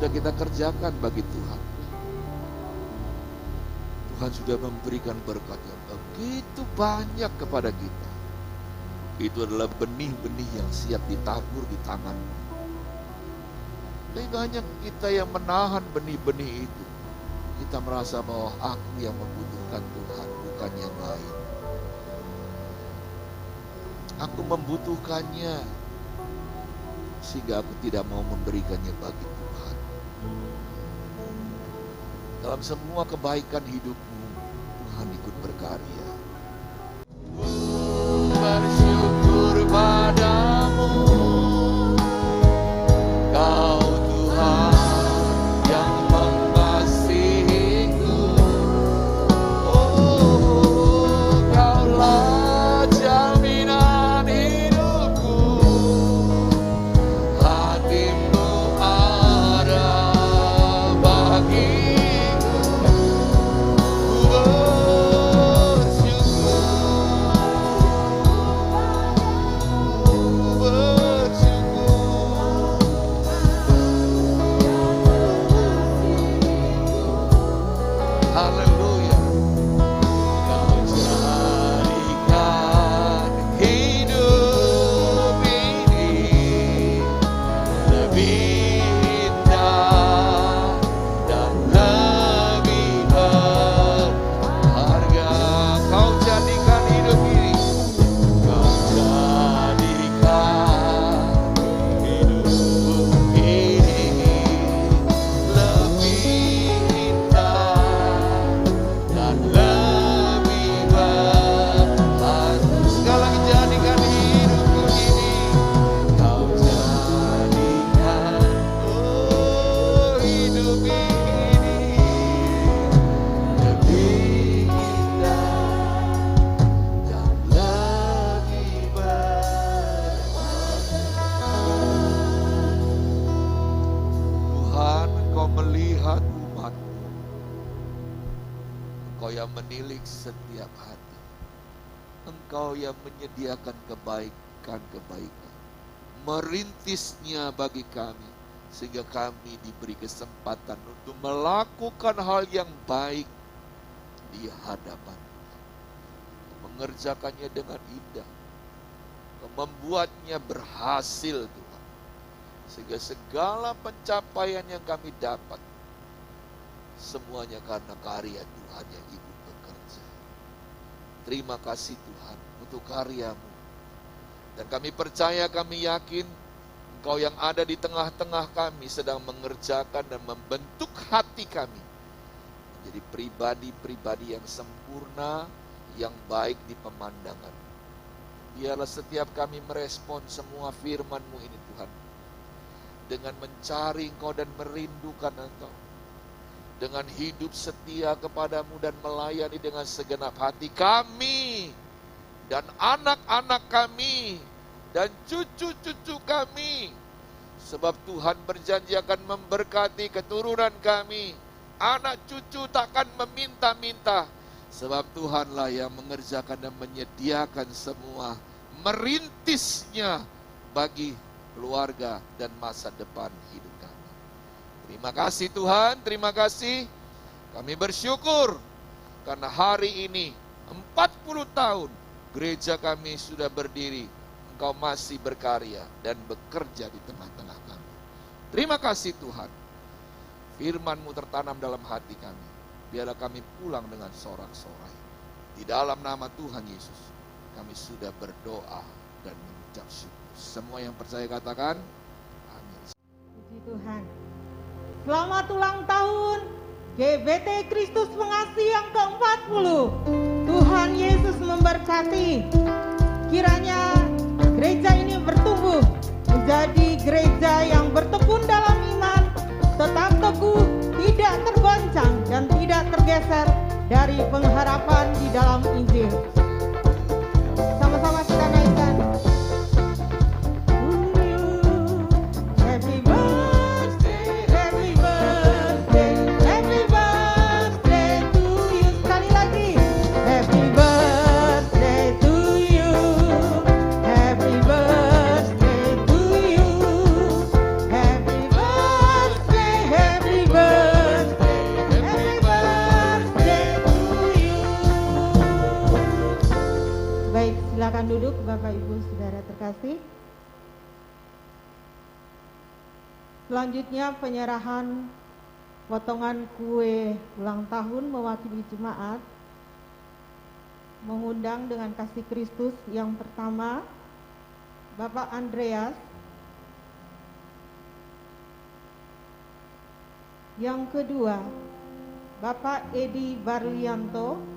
sudah kita kerjakan bagi Tuhan. Tuhan sudah memberikan berkat yang begitu banyak kepada kita. Itu adalah benih-benih yang siap ditabur di tanganmu. Tapi banyak kita yang menahan benih-benih itu. Kita merasa bahwa aku yang membutuhkan Tuhan, bukan yang lain. Aku membutuhkannya, sehingga aku tidak mau memberikannya bagi Tuhan. Dalam semua kebaikan hidupmu, Tuhan ikut berkarya. Bersyukur padamu, Kau Tuhan yang mengasihiku. Oh, Kaulah jaminan hidupku. Hatimu ada bagiku. Haleluya. Kau jadikan hidup ini lebih indah dan lebih berharga. Kau jadikan hidup ini, Kau jadikan hidup ini lebih indah dan lebih berharga. Sekali lagi, jadikan hidupku ini, Kau jadikan hidup ini lebih indah dan lebih Tuhan, Engkau melihat umat-Mu. Engkau yang menilik setiap hati. Engkau yang menyediakan kebaikan-kebaikan, merintisnya bagi kami, sehingga kami diberi kesempatan untuk melakukan hal yang baik di hadapan Tuhan, mengerjakannya dengan indah, membuatnya berhasil Tuhan, sehingga segala pencapaian yang kami dapat, semuanya karena karya Tuhan yang ikut bekerja. Terima kasih Tuhan untuk karya-Mu. Dan kami percaya, kami yakin Engkau yang ada di tengah-tengah kami sedang mengerjakan dan membentuk hati kami menjadi pribadi-pribadi yang sempurna, yang baik di pemandangan. Biarlah setiap kami merespon semua firman-Mu ini Tuhan, dengan mencari Engkau dan merindukan Engkau, dengan hidup setia kepadamu dan melayani dengan segenap hati kami dan anak-anak kami dan cucu-cucu kami. Sebab Tuhan berjanji akan memberkati keturunan kami. Anak cucu takkan meminta-minta. Sebab Tuhanlah yang mengerjakan dan menyediakan semua, merintisnya bagi keluarga dan masa depan hidup kami. Terima kasih Tuhan, terima kasih. Kami bersyukur karena hari ini 40 tahun gereja kami sudah berdiri. Engkau masih berkarya dan bekerja di tengah-tengah kami. Terima kasih Tuhan. Firman-Mu tertanam dalam hati kami. Biarlah kami pulang dengan sorak-sorai. Di dalam nama Tuhan Yesus, kami sudah berdoa dan mengucap syukur. Semua yang percaya katakan, amin. Puji Tuhan. Selamat ulang tahun GBT Kristus Mengasihi yang ke-40. Tuhan Yesus memberkati. Kiranya gereja ini bertumbuh menjadi gereja yang bertekun dalam iman, tetap teguh, tidak tergoncang dan tidak tergeser dari pengharapan di dalam Injil. Sama-sama kita naikkan. Happy birthday, happy birthday, happy birthday to you. Sekali lagi. Happy birthday to you. Happy birthday to you. Happy birthday, Bapak Ibu Saudara terkasih. Selanjutnya penyerahan potongan kue ulang tahun mewakili jemaat. Mengundang dengan kasih Kristus yang pertama Bapak Andreas. Yang kedua Bapak Edi Barlianto.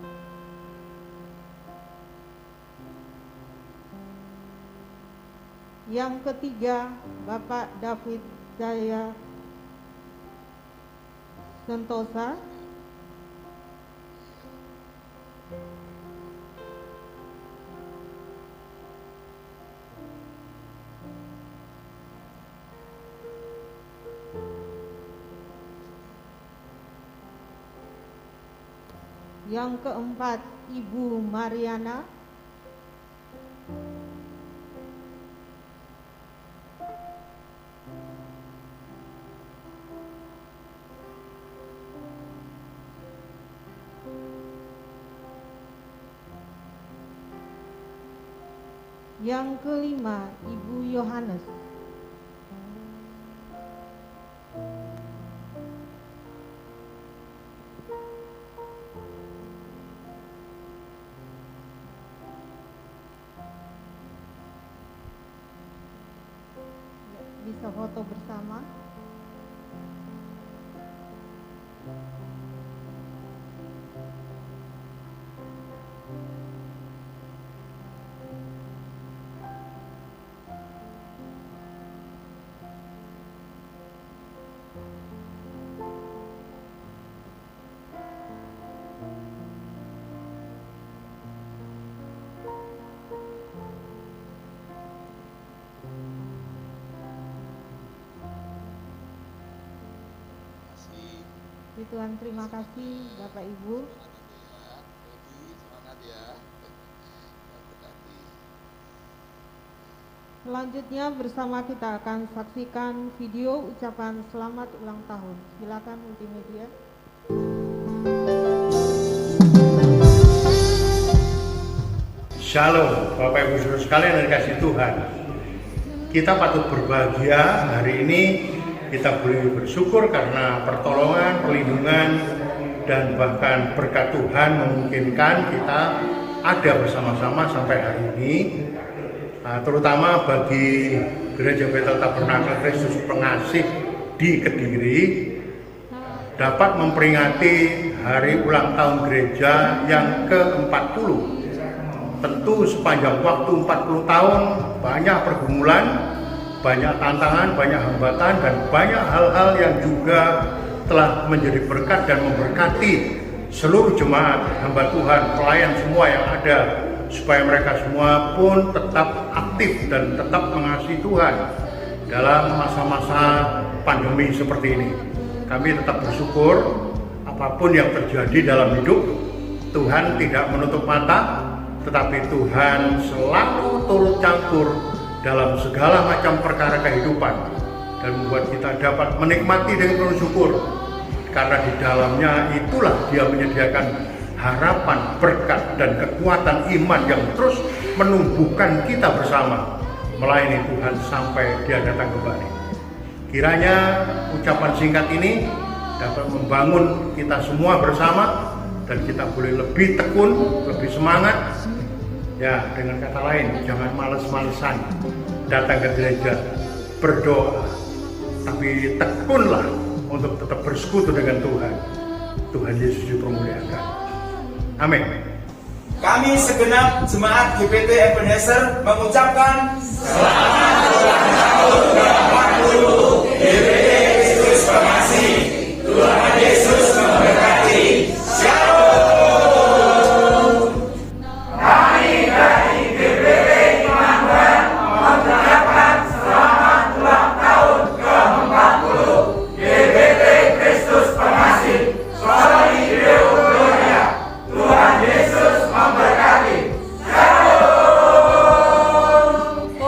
Yang ketiga Bapak David Jaya Sentosa. Yang keempat Ibu Mariana. Yang kelima, Ibu Yohanes. Bisa foto bersama. Tuhan, terima kasih Bapak Ibu. Selanjutnya bersama kita akan saksikan video ucapan selamat ulang tahun. Silakan multimedia. Shalom Bapak Ibu Saudara sekalian yang dikasihi Tuhan. Kita patut berbahagia hari ini. Kita boleh bersyukur karena pertolongan, perlindungan, dan bahkan berkat Tuhan memungkinkan kita ada bersama-sama sampai hari ini. Terutama bagi Gereja Bethel Tabernakel Kristus Pengasih di Kediri dapat memperingati hari ulang tahun gereja yang ke-40. Tentu sepanjang waktu 40 tahun banyak pergumulan, banyak tantangan, banyak hambatan, dan banyak hal-hal yang juga telah menjadi berkat dan memberkati seluruh jemaat hamba Tuhan, pelayan semua yang ada, supaya mereka semua pun tetap aktif dan tetap mengasihi Tuhan dalam masa-masa pandemi seperti ini. Kami tetap bersyukur apapun yang terjadi dalam hidup, Tuhan tidak menutup mata, tetapi Tuhan selalu turut campur dalam segala macam perkara kehidupan dan membuat kita dapat menikmati dengan penuh syukur, karena di dalamnya itulah Dia menyediakan harapan, berkat, dan kekuatan iman yang terus menumbuhkan kita bersama melayani Tuhan sampai Dia datang kembali. Kiranya ucapan singkat ini dapat membangun kita semua bersama dan kita boleh lebih tekun, lebih semangat. Ya, dengan kata lain, jangan males-malesan datang ke gereja, berdoa, tapi tekunlah untuk tetap bersekutu dengan Tuhan. Tuhan Yesus dipermuliakan. Amin. Kami segenap jemaat GPT Ebenezer mengucapkan selamat ulang tahun ke-40 GPT Kristus Pengasih. Tuhan Yesus memberkati. Shalom.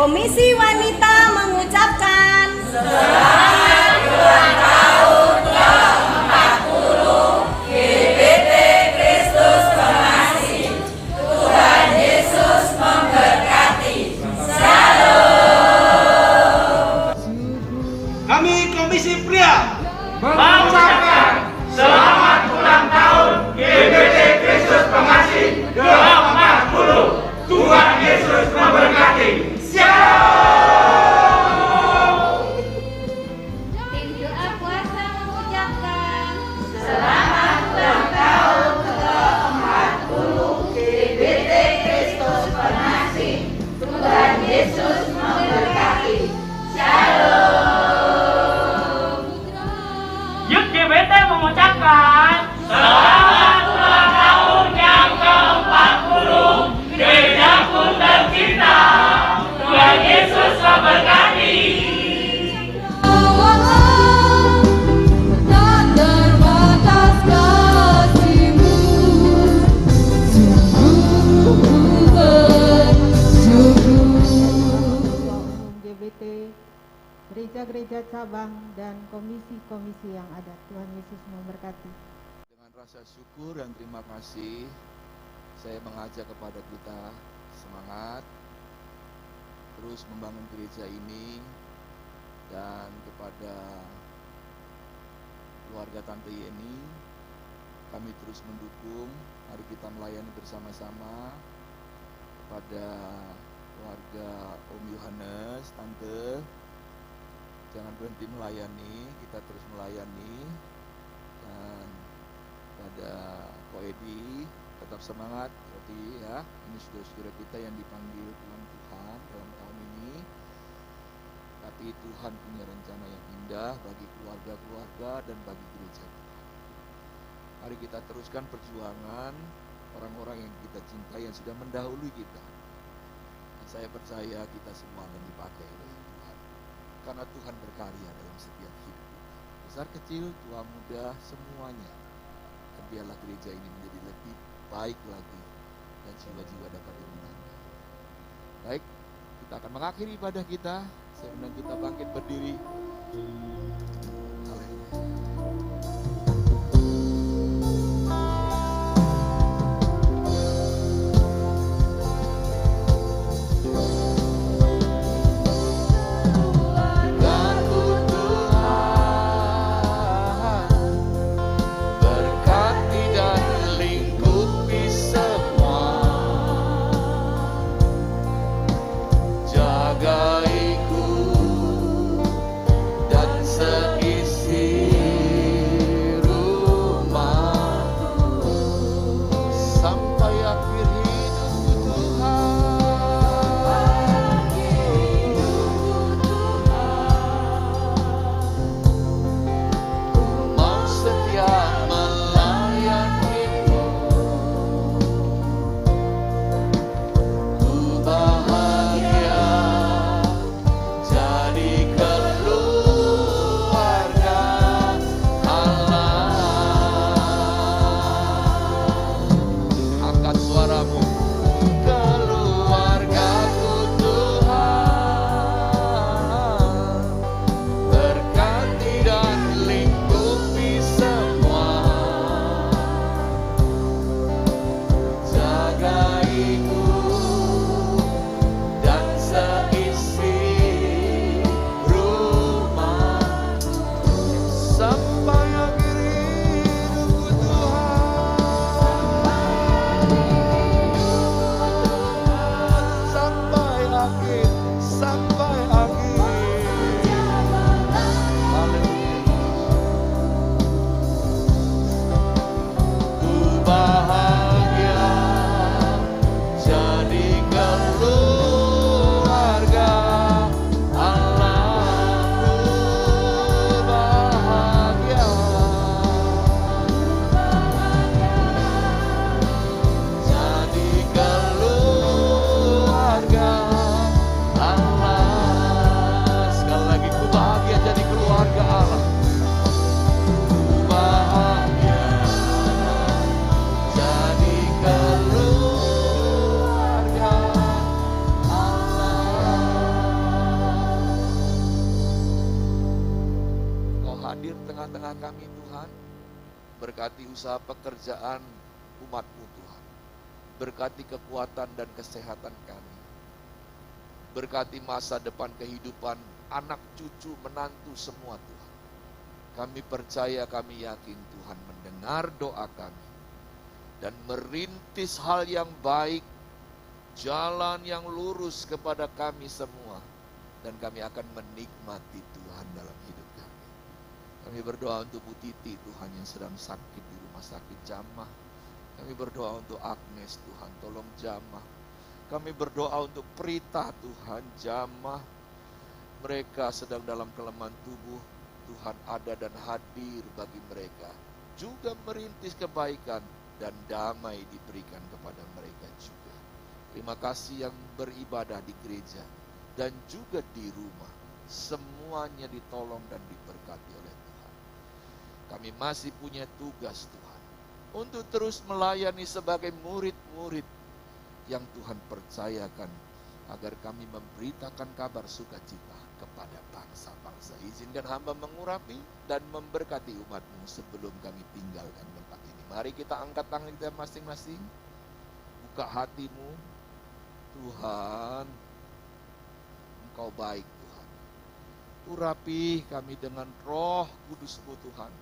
Komisi Wanita mengucapkan cabang dan komisi-komisi yang ada. Tuhan Yesus memberkati. Dengan rasa syukur dan terima kasih, saya mengajak kepada kita semangat terus membangun gereja ini, dan kepada keluarga Tante Yeni, kami terus mendukung. Mari kita melayani bersama-sama. Kepada keluarga Om Yohanes, Tante, jangan berhenti melayani, kita terus melayani. Dan pada Ko Edi, tetap semangat, seperti ya, ini saudara-saudara kita yang dipanggil Tuhan dalam tahun ini. Tapi Tuhan punya rencana yang indah bagi keluarga-keluarga dan bagi gereja Tuhan. Mari kita teruskan perjuangan orang-orang yang kita cintai yang sudah mendahului kita. Dan saya percaya kita semua akan dipakai oleh Tuhan, karena Tuhan berkarya dalam setiap hidup kita. Besar kecil, tua muda, semuanya. Dan biarlah gereja ini menjadi lebih baik lagi dan jiwa-jiwa dapat dimenangkan. Baik, kita akan mengakhiri ibadah kita. Saya undang kita bangkit berdiri. Berkati usaha pekerjaan umat-Mu Tuhan. Berkati kekuatan dan kesehatan kami. Berkati masa depan kehidupan anak, cucu, menantu semua Tuhan. Kami percaya, kami yakin Tuhan mendengar doa kami. Dan merintis hal yang baik, jalan yang lurus kepada kami semua. Dan kami akan menikmati Tuhan dalam hidup kami. Kami berdoa untuk Bu Titi Tuhan yang sedang sakit di rumah sakit jamah. Kami berdoa untuk Agnes Tuhan, tolong jamah. Kami berdoa untuk Prita Tuhan, jamah. Mereka sedang dalam kelemahan tubuh, Tuhan ada dan hadir bagi mereka. Juga merintis kebaikan dan damai diberikan kepada mereka juga. Terima kasih yang beribadah di gereja dan juga di rumah. Semuanya ditolong dan diberkati oleh Tuhan. Kami masih punya tugas Tuhan untuk terus melayani sebagai murid-murid yang Tuhan percayakan agar kami memberitakan kabar sukacita kepada bangsa-bangsa. Izinkan hamba mengurapi dan memberkati umat-Mu sebelum kami tinggalkan tempat ini. Mari kita angkat tangan kita masing-masing, buka hatimu. Tuhan, Engkau baik Tuhan. Urapi kami dengan Roh Kudus-Mu Tuhan.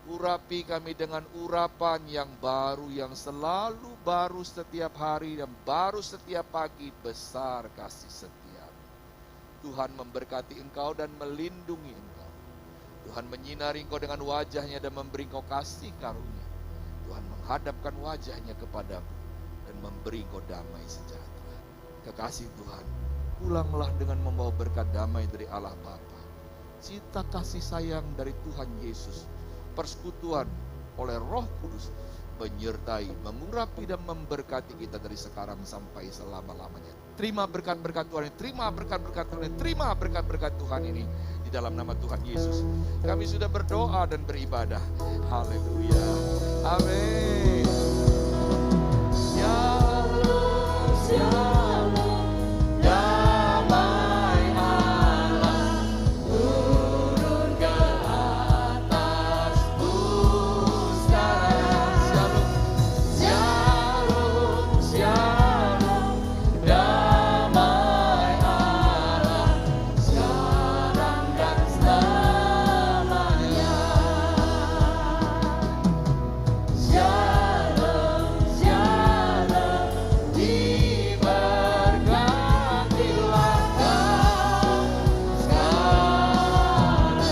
Urapi kami dengan urapan yang baru, yang selalu baru setiap hari dan baru setiap pagi. Besar kasih setia. Tuhan memberkati Engkau dan melindungi Engkau. Tuhan menyinari Engkau dengan wajah-Nya dan memberi Engkau kasih karunia. Tuhan menghadapkan wajah-Nya kepadamu dan memberi Engkau damai sejahtera. Kekasih Tuhan, pulanglah dengan membawa berkat damai dari Allah Bapa, cita kasih sayang dari Tuhan Yesus, persekutuan oleh Roh Kudus menyertai, mengurapi dan memberkati kita dari sekarang sampai selama-lamanya. Terima berkat-berkat Tuhan ini, terima berkat-berkat Tuhan ini, terima berkat-berkat Tuhan ini di dalam nama Tuhan Yesus. Kami sudah berdoa dan beribadah. Haleluya. Amin. Shalom, shalom, damai Allah turun ke atasmu sekarang. Shalom, shalom, shalom, damai Allah sekarang dan selamanya. Shalom, shalom, diberkatilah kau sekarang.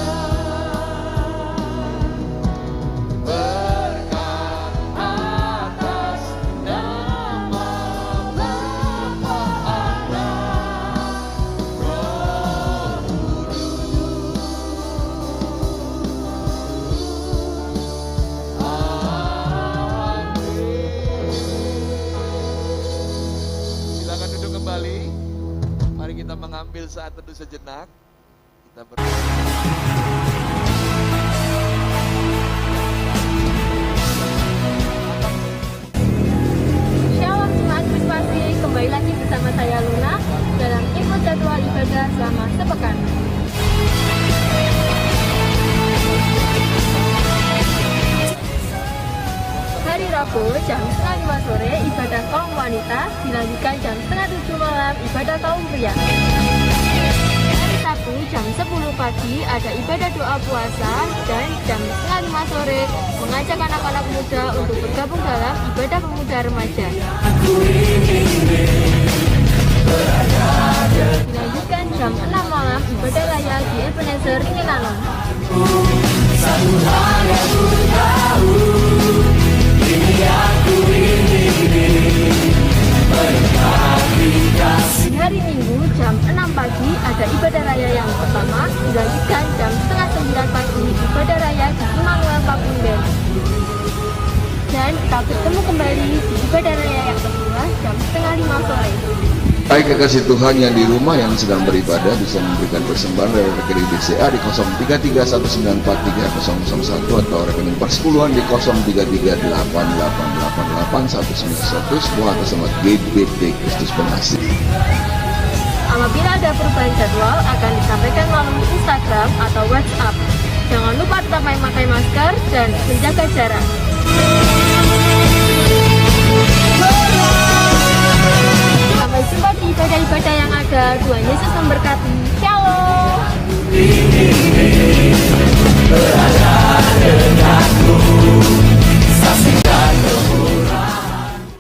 Berkat atas nama Bapa, Anak, Roh Kudus. Amin. Silakan duduk kembali. Mari kita mengambil saat teduh sejenak. Kita Shalom Jemaat Krismasi, kembali lagi bersama saya Luna dalam info jadwal ibadah selama sepekan. Hari Rabu jam 5:30 sore ibadah kaum wanita, dilanjutkan jam 6:30 malam ibadah kaum pria. Hari Sabtu jam 10 pagi ada ibadah doa puasa dan jam 5:30 sore mengajak anak-anak muda untuk bergabung dalam ibadah pemuda remaja. Dilanjutkan jam 6 malam ibadah raya di Ebenezer Ringilanon. Di hari Minggu jam 6 pagi ada ibadah raya yang pertama, dilanjutkan jam 8:30 pagi ibadah raya di Immanuel Pakunden. Dan kita bertemu kembali di ibadah raya yang kedua jam 4:30 sore. Baik kekasih Tuhan yang di rumah yang sedang beribadah bisa memberikan persembahan dari rekening BCA di 0331943001 atau rekening persepuluhan di 0338888191 sebuah atas nama GBT Kristus Pengasih. Apabila ada perubahan jadwal akan disampaikan melalui Instagram atau WhatsApp. Jangan lupa tetap memakai masker dan menjaga jarak.